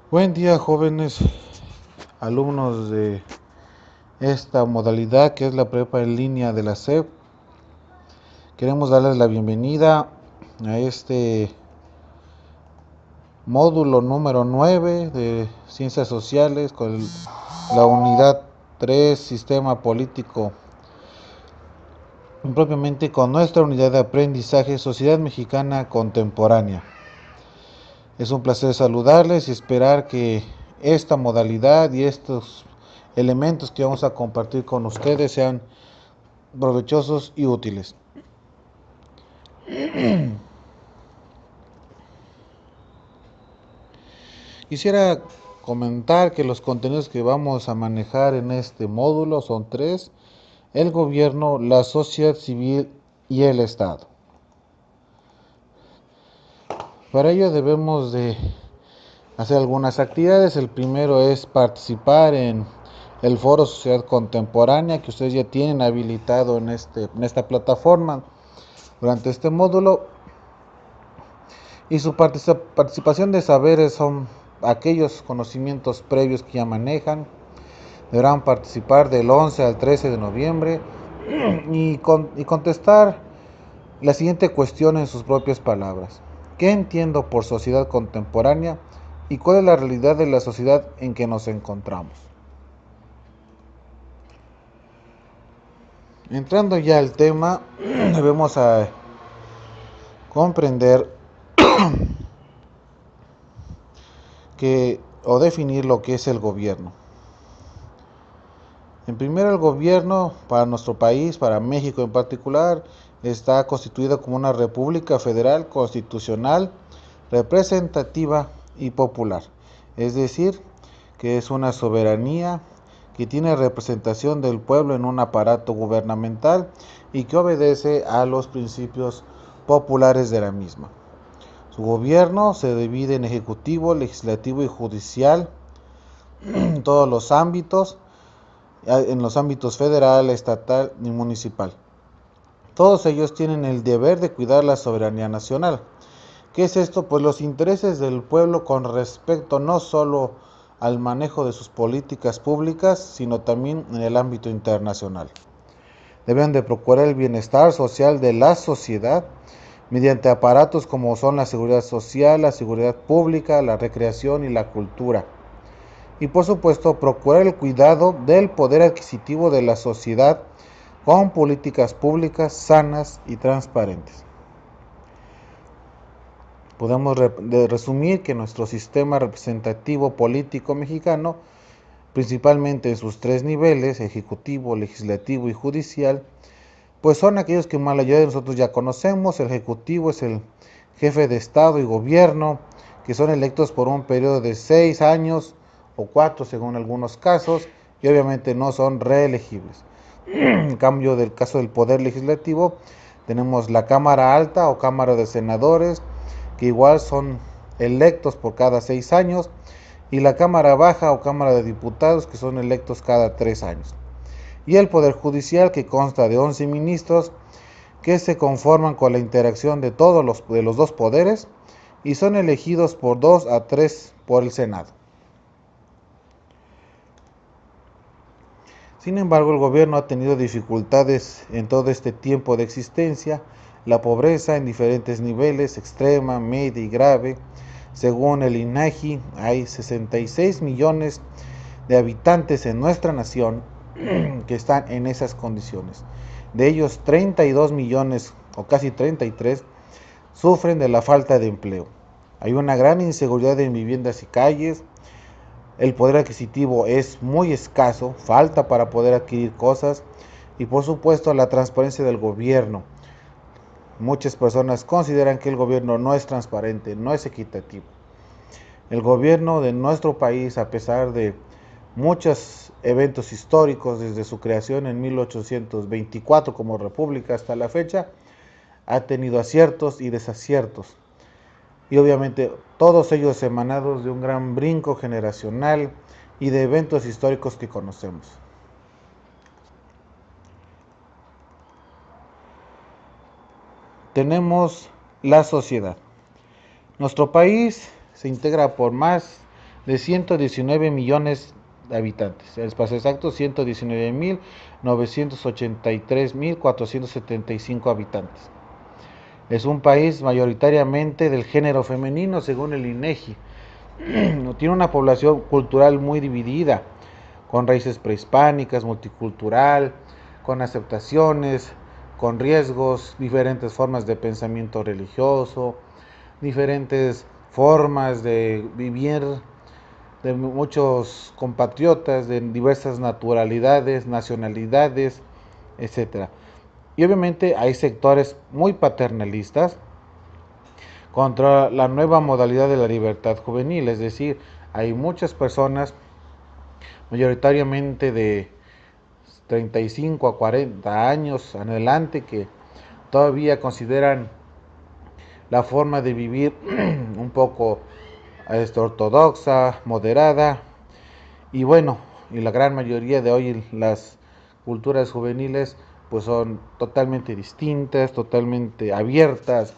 Buen día, jóvenes alumnos de esta modalidad que es la prepa en línea de la SEP. Queremos darles la bienvenida a este módulo número 9 de Ciencias Sociales con la unidad 3, Sistema Político, propiamente con nuestra unidad de aprendizaje, Sociedad Mexicana Contemporánea. Es un placer saludarles y esperar que esta modalidad y estos elementos que vamos a compartir con ustedes sean provechosos y útiles. Quisiera comentar que los contenidos que vamos a manejar en este módulo son tres: el gobierno, la sociedad civil y el Estado. Para ello debemos de hacer algunas actividades. El primero es participar en el foro Sociedad Contemporánea que ustedes ya tienen habilitado en esta plataforma durante este módulo, y su participación de saberes son aquellos conocimientos previos que ya manejan. Deberán participar del 11 al 13 de noviembre y contestar la siguiente cuestión en sus propias palabras: ¿qué entiendo por sociedad contemporánea y cuál es la realidad de la sociedad en que nos encontramos? Entrando ya al tema, debemos a comprender o definir lo que es el gobierno. En primero, el gobierno para nuestro país, para México en particular, está constituido como una república federal constitucional, representativa y popular. Es decir, que es una soberanía que tiene representación del pueblo en un aparato gubernamental y que obedece a los principios populares de la misma. Su gobierno se divide en ejecutivo, legislativo y judicial en todos los ámbitos, en los ámbitos federal, estatal y municipal. Todos ellos tienen el deber de cuidar la soberanía nacional. ¿Qué es esto? Pues los intereses del pueblo con respecto no solo al manejo de sus políticas públicas, sino también en el ámbito internacional. Deben de procurar el bienestar social de la sociedad mediante aparatos como son la seguridad social, la seguridad pública, la recreación y la cultura. Y por supuesto, procurar el cuidado del poder adquisitivo de la sociedad con políticas públicas sanas y transparentes. Podemos resumir que nuestro sistema representativo político mexicano, principalmente en sus tres niveles, ejecutivo, legislativo y judicial, pues son aquellos que la mayoría de nosotros ya conocemos. El ejecutivo es el jefe de Estado y gobierno, que son electos por un periodo de 6 años o 4 según algunos casos, y obviamente no son reelegibles. En cambio, del caso del poder legislativo, tenemos la Cámara Alta o Cámara de Senadores, que igual son electos por cada 6 años, y la Cámara Baja o Cámara de Diputados, que son electos cada 3 años. Y el Poder Judicial, que consta de 11 ministros, que se conforman con la interacción de todos los dos poderes y son elegidos por 2 a 3 por el Senado. Sin embargo, el gobierno ha tenido dificultades en todo este tiempo de existencia. La pobreza en diferentes niveles, extrema, media y grave. Según el INEGI, hay 66 millones de habitantes en nuestra nación que están en esas condiciones. De ellos, 32 millones o casi 33 sufren de la falta de empleo. Hay una gran inseguridad en viviendas y calles. El poder adquisitivo es muy escaso, falta para poder adquirir cosas, y por supuesto la transparencia del gobierno. Muchas personas consideran que el gobierno no es transparente, no es equitativo. El gobierno de nuestro país, a pesar de muchos eventos históricos desde su creación en 1824 como república hasta la fecha, ha tenido aciertos y desaciertos. Y obviamente todos ellos emanados de un gran brinco generacional y de eventos históricos que conocemos. Tenemos la sociedad. Nuestro país se integra por más de 119 millones de habitantes. El espacio exacto, 119.983.475 habitantes. Es un país mayoritariamente del género femenino, según el INEGI. Tiene una población cultural muy dividida, con raíces prehispánicas, multicultural, con aceptaciones, con riesgos, diferentes formas de pensamiento religioso, diferentes formas de vivir de muchos compatriotas de diversas naturalidades, nacionalidades, etcétera. Y obviamente hay sectores muy paternalistas contra la nueva modalidad de la libertad juvenil, es decir, hay muchas personas, mayoritariamente de 35 a 40 años en adelante, que todavía consideran la forma de vivir un poco ortodoxa, moderada, y bueno, y la gran mayoría de hoy las culturas juveniles pues son totalmente distintas, totalmente abiertas.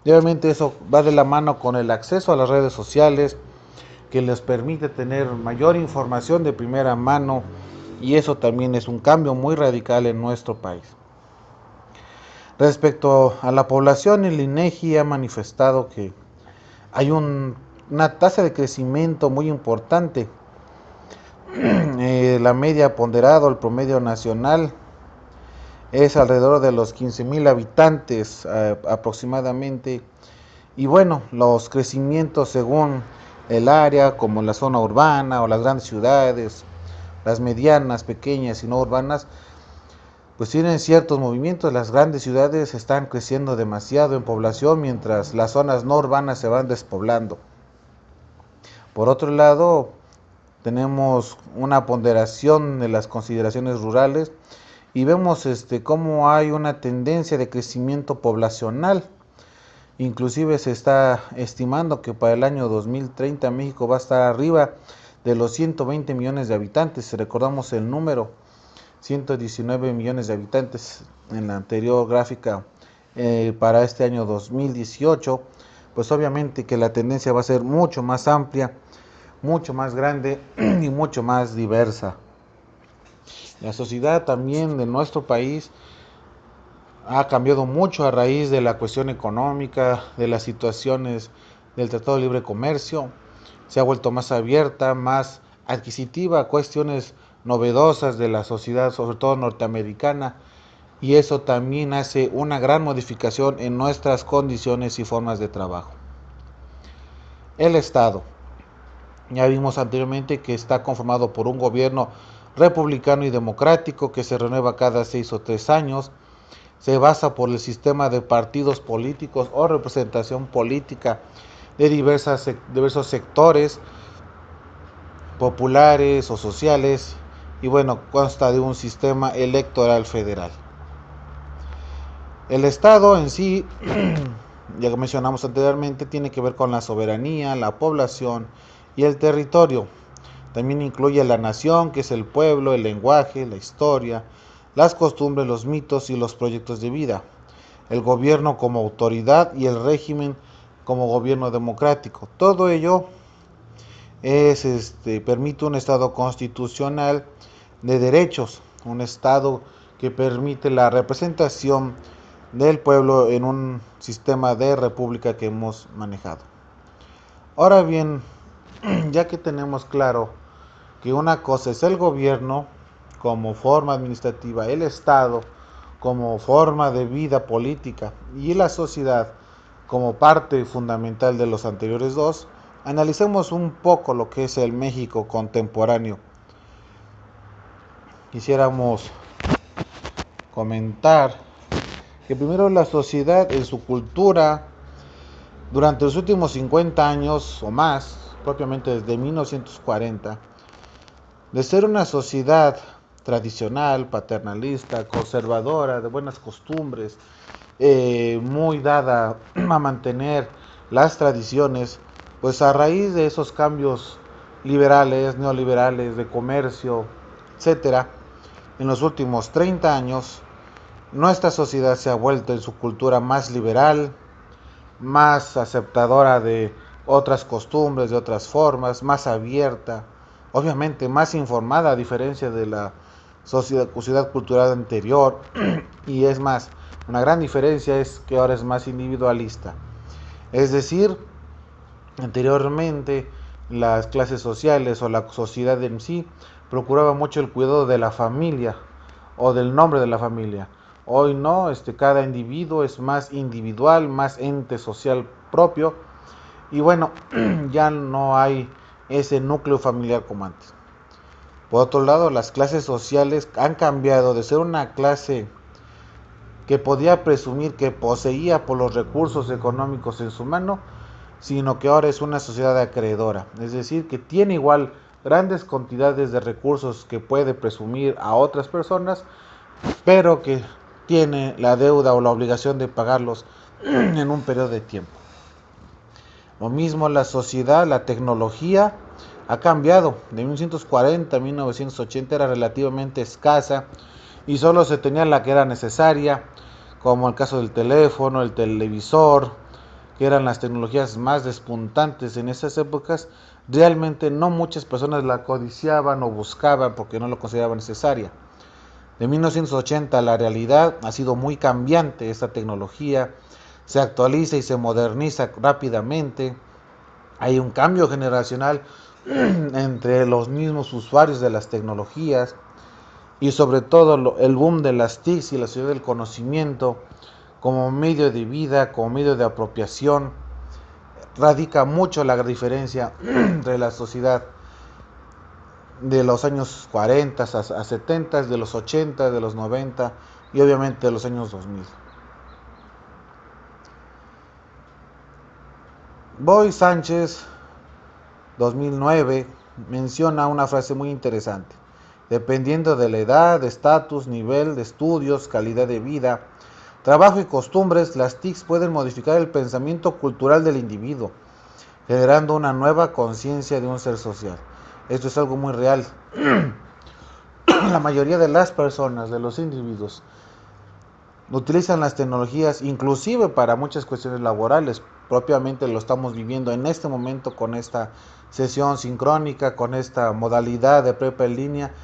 Y obviamente eso va de la mano con el acceso a las redes sociales, que les permite tener mayor información de primera mano, y eso también es un cambio muy radical en nuestro país. Respecto a la población, el INEGI ha manifestado que hay una tasa de crecimiento muy importante. La media ponderada, el promedio nacional, es alrededor de los 15,000 habitantes aproximadamente. Y bueno, los crecimientos según el área, como la zona urbana o las grandes ciudades, las medianas, pequeñas y no urbanas, pues tienen ciertos movimientos. Las grandes ciudades están creciendo demasiado en población, mientras las zonas no urbanas se van despoblando. Por otro lado, tenemos una ponderación de las consideraciones rurales y vemos cómo hay una tendencia de crecimiento poblacional. Inclusive se está estimando que para el año 2030 México va a estar arriba de los 120 millones de habitantes. Si recordamos el número, 119 millones de habitantes en la anterior gráfica para este año 2018, pues obviamente que la tendencia va a ser mucho más amplia, mucho más grande y mucho más diversa. La sociedad también de nuestro país ha cambiado mucho a raíz de la cuestión económica, de las situaciones del Tratado de Libre Comercio. Se ha vuelto más abierta, más adquisitiva a cuestiones novedosas de la sociedad, sobre todo norteamericana, y eso también hace una gran modificación en nuestras condiciones y formas de trabajo. El Estado. Ya vimos anteriormente que está conformado por un gobierno republicano y democrático que se renueva cada 6 o 3 años. Se basa por el sistema de partidos políticos o representación política de diversos sectores populares o sociales, y bueno, consta de un sistema electoral federal. El Estado en sí, ya que mencionamos anteriormente, tiene que ver con la soberanía, la población y el territorio. También incluye la nación, que es el pueblo, el lenguaje, la historia, las costumbres, los mitos y los proyectos de vida. El gobierno como autoridad y el régimen como gobierno democrático. Todo ello permite un Estado constitucional de derechos, un Estado que permite la representación del pueblo en un sistema de república que hemos manejado. Ahora bien, ya que tenemos claro que una cosa es el gobierno como forma administrativa, el Estado como forma de vida política y la sociedad como parte fundamental de los anteriores dos, analicemos un poco lo que es el México contemporáneo. Quisiéramos comentar que primero la sociedad en su cultura, durante los últimos 50 años o más, propiamente desde 1940, de ser una sociedad tradicional, paternalista, conservadora, de buenas costumbres, muy dada a mantener las tradiciones, pues a raíz de esos cambios liberales, neoliberales, de comercio, etcétera, en los últimos 30 años, nuestra sociedad se ha vuelto en su cultura más liberal, más aceptadora de otras costumbres, de otras formas, más abierta, obviamente más informada a diferencia de la sociedad cultural anterior. Y es más, una gran diferencia es que ahora es más individualista. Es decir, anteriormente las clases sociales o la sociedad en sí procuraba mucho el cuidado de la familia o del nombre de la familia. Hoy no, cada individuo es más individual, más ente social propio, y bueno, ya no hay ese núcleo familiar como antes. Por otro lado, las clases sociales han cambiado de ser una clase que podía presumir que poseía por los recursos económicos en su mano, sino que ahora es una sociedad acreedora, es decir, que tiene igual grandes cantidades de recursos que puede presumir a otras personas, pero que tiene la deuda o la obligación de pagarlos en un periodo de tiempo. Lo mismo la sociedad, la tecnología ha cambiado. De 1940 a 1980 era relativamente escasa y solo se tenía la que era necesaria, como el caso del teléfono, el televisor, que eran las tecnologías más despuntantes en esas épocas. Realmente no muchas personas la codiciaban o buscaban porque no lo consideraban necesaria. De 1980 a la realidad ha sido muy cambiante esta tecnología, se actualiza y se moderniza rápidamente. Hay un cambio generacional entre los mismos usuarios de las tecnologías y sobre todo el boom de las TICs y la sociedad del conocimiento como medio de vida, como medio de apropiación. Radica mucho la diferencia entre la sociedad de los años 40 a 70, de los 80, de los 90 y obviamente de los años 2000. Boy Sánchez, 2009, menciona una frase muy interesante. Dependiendo de la edad, estatus, nivel de estudios, calidad de vida, trabajo y costumbres, las TICs pueden modificar el pensamiento cultural del individuo, generando una nueva conciencia de un ser social. Esto es algo muy real. La mayoría de las personas, de los individuos, utilizan las tecnologías inclusive para muchas cuestiones laborales. Propiamente lo estamos viviendo en este momento con esta sesión sincrónica, con esta modalidad de prepa en línea,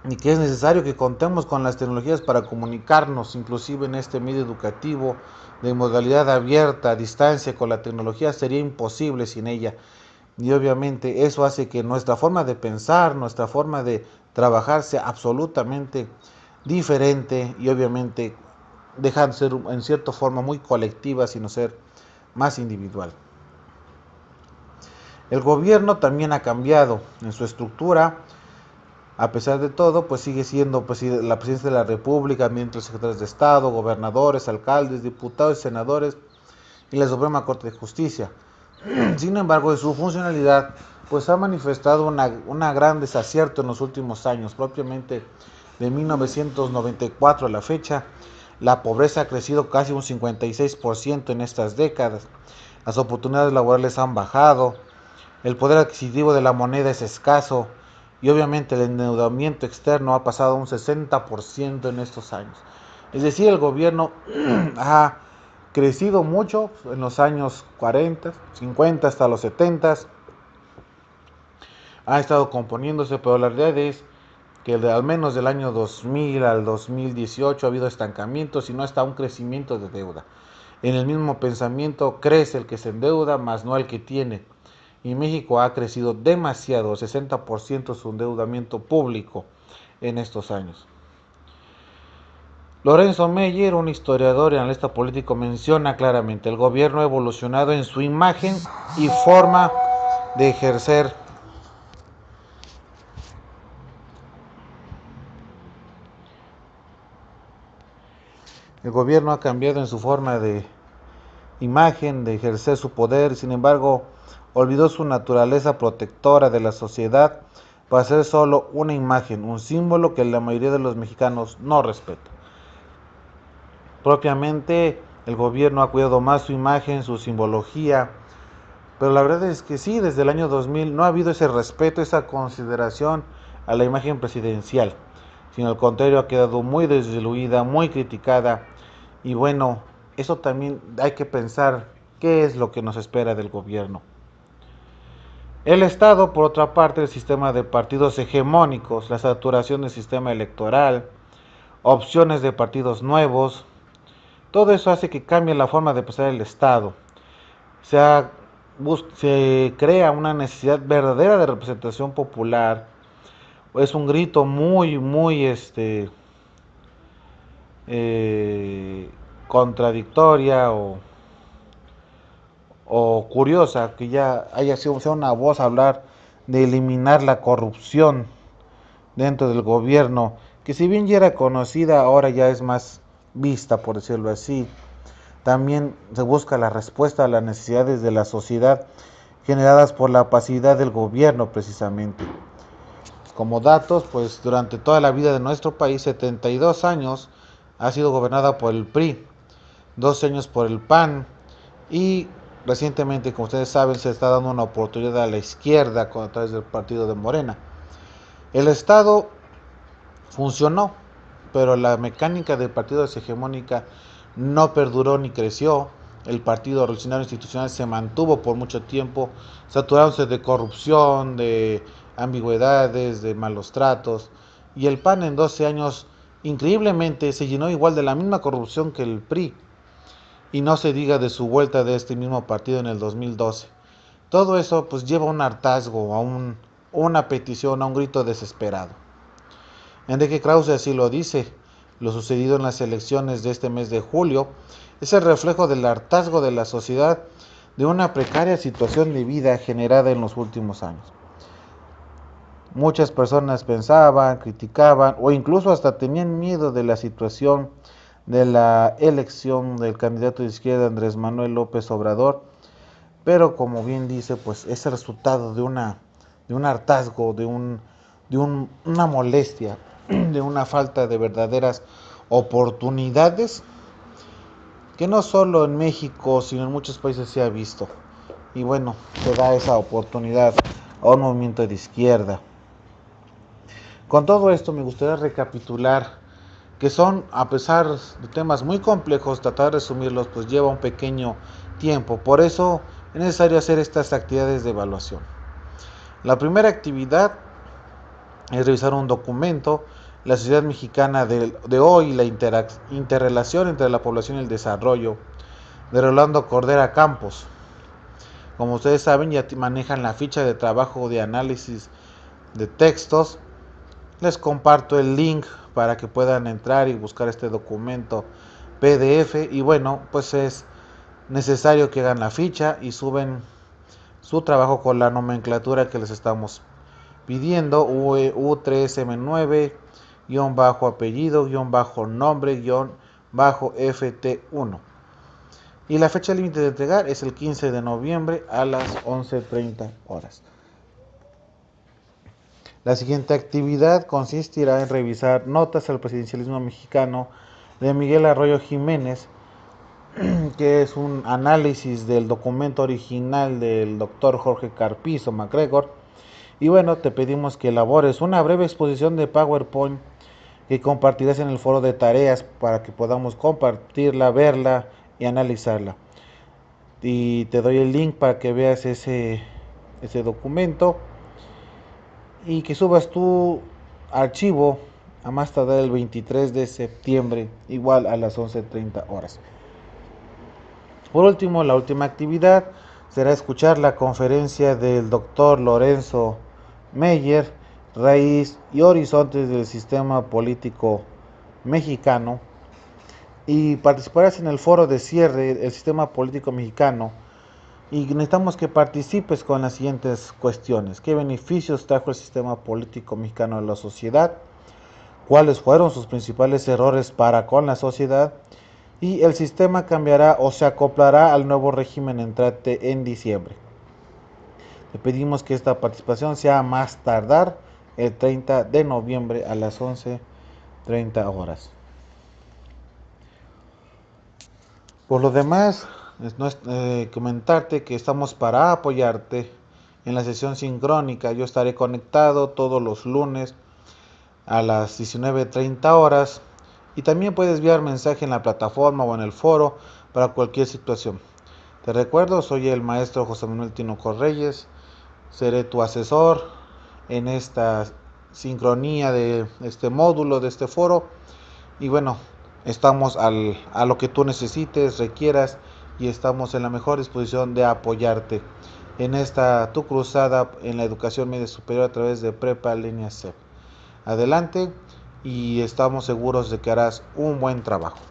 y que es necesario que contemos con las tecnologías para comunicarnos, inclusive en este medio educativo de modalidad abierta, a distancia. Con la tecnología sería imposible sin ella, y obviamente eso hace que nuestra forma de pensar, nuestra forma de trabajar sea absolutamente diferente, y obviamente deja de ser en cierta forma muy colectiva, sino ser más individual. El gobierno también ha cambiado en su estructura. A pesar de todo, pues sigue siendo la presidencia de la República, mientras secretarios de Estado, gobernadores, alcaldes, diputados, senadores y la Suprema Corte de Justicia. Sin embargo, de su funcionalidad, pues ha manifestado una gran desacierto en los últimos años. Propiamente de 1994 a la fecha, la pobreza ha crecido casi un 56% en estas décadas. Las oportunidades laborales han bajado, el poder adquisitivo de la moneda es escaso y obviamente el endeudamiento externo ha pasado a un 60% en estos años. Es decir, el gobierno ha crecido mucho en los años 40, 50 hasta los 70. Ha estado componiéndose, pero la realidad es que al menos del año 2000 al 2018 ha habido estancamientos y no está un crecimiento de deuda. En el mismo pensamiento crece el que se endeuda, más no el que tiene. Y México ha crecido demasiado, 60% su endeudamiento público en estos años. Lorenzo Meyer, un historiador y analista político, menciona claramente: el gobierno ha evolucionado en su imagen y forma de ejercer. El gobierno ha cambiado en su forma de imagen, de ejercer su poder. Sin embargo, olvidó su naturaleza protectora de la sociedad para ser solo una imagen, un símbolo que la mayoría de los mexicanos no respeta. Propiamente, el gobierno ha cuidado más su imagen, su simbología, pero la verdad es que sí, desde el año 2000 no ha habido ese respeto, esa consideración a la imagen presidencial, sino al contrario ha quedado muy desdiluida, muy criticada. Y bueno, eso también hay que pensar qué es lo que nos espera del gobierno. El Estado, por otra parte, el sistema de partidos hegemónicos, la saturación del sistema electoral, opciones de partidos nuevos, todo eso hace que cambie la forma de pensar el Estado. Se crea una necesidad verdadera de representación popular. Es un grito muy contradictoria o curiosa, que ya haya sido sea una voz a hablar de eliminar la corrupción dentro del gobierno, que si bien ya era conocida, ahora ya es más vista, por decirlo así. También se busca la respuesta a las necesidades de la sociedad generadas por la opacidad del gobierno, precisamente. Como datos, pues durante toda la vida de nuestro país, 72 años ha sido gobernada por el PRI, 12 años por el PAN y recientemente, como ustedes saben, se está dando una oportunidad a la izquierda a través del partido de Morena. El Estado funcionó, pero la mecánica del partido hegemónica no perduró ni creció. El partido revolucionario institucional se mantuvo por mucho tiempo, saturándose de corrupción, de ambigüedades, de malos tratos, y el PAN en 12 años increíblemente se llenó igual de la misma corrupción que el PRI, y no se diga de su vuelta de este mismo partido en el 2012. Todo eso pues lleva a un hartazgo, una petición, a un grito desesperado. Enrique Krause así lo dice: lo sucedido en las elecciones de este mes de julio es el reflejo del hartazgo de la sociedad de una precaria situación de vida generada en los últimos años. Muchas personas pensaban, criticaban o incluso hasta tenían miedo de la situación de la elección del candidato de izquierda Andrés Manuel López Obrador, pero como bien dice, pues es el resultado de un hartazgo, una molestia, de una falta de verdaderas oportunidades que no solo en México, sino en muchos países se ha visto. Y bueno, se da esa oportunidad a un movimiento de izquierda. Con todo esto me gustaría recapitular que son, a pesar de temas muy complejos, tratar de resumirlos pues lleva un pequeño tiempo. Por eso es necesario hacer estas actividades de evaluación. La primera actividad es revisar un documento, la sociedad mexicana de hoy, la interrelación entre la población y el desarrollo, de Rolando Cordera Campos. Como ustedes saben, ya manejan la ficha de trabajo de análisis de textos. Les comparto el link para que puedan entrar y buscar este documento PDF. Y bueno, pues es necesario que hagan la ficha y suben su trabajo con la nomenclatura que les estamos pidiendo: U3M9, apellido, nombre, FT1. Y la fecha límite de entregar es el 15 de noviembre a las 11:30 horas. La siguiente actividad consistirá en revisar Notas al presidencialismo mexicano de Miguel Arroyo Jiménez, que es un análisis del documento original del doctor Jorge Carpizo MacGregor. Y bueno, te pedimos que elabores una breve exposición de PowerPoint que compartirás en el foro de tareas para que podamos compartirla, verla y analizarla. Y te doy el link para que veas ese documento y que subas tu archivo a más tardar el 23 de septiembre, igual a las 11:30 horas. Por último, la última actividad será escuchar la conferencia del doctor Lorenzo Meyer, Raíz y Horizontes del Sistema Político Mexicano, y participarás en el foro de cierre del Sistema Político Mexicano. Y necesitamos que participes con las siguientes cuestiones: ¿qué beneficios trajo el sistema político mexicano a la sociedad? ¿Cuáles fueron sus principales errores para con la sociedad? Y el sistema cambiará o se acoplará al nuevo régimen entrante en diciembre. Le pedimos que esta participación sea a más tardar el 30 de noviembre a las 11:30 horas. Por lo demás, comentarte que estamos para apoyarte en la sesión sincrónica. Yo estaré conectado todos los lunes a las 19:30 horas, y también puedes enviar mensaje en la plataforma o en el foro para cualquier situación. Te recuerdo, soy el maestro José Manuel Tinoco Reyes, seré tu asesor en esta sincronía de este módulo, de este foro. Y bueno, estamos a lo que tú necesites, requieras, y estamos en la mejor disposición de apoyarte en esta tu cruzada en la educación media superior a través de Prepa Línea CEP. Adelante y estamos seguros de que harás un buen trabajo.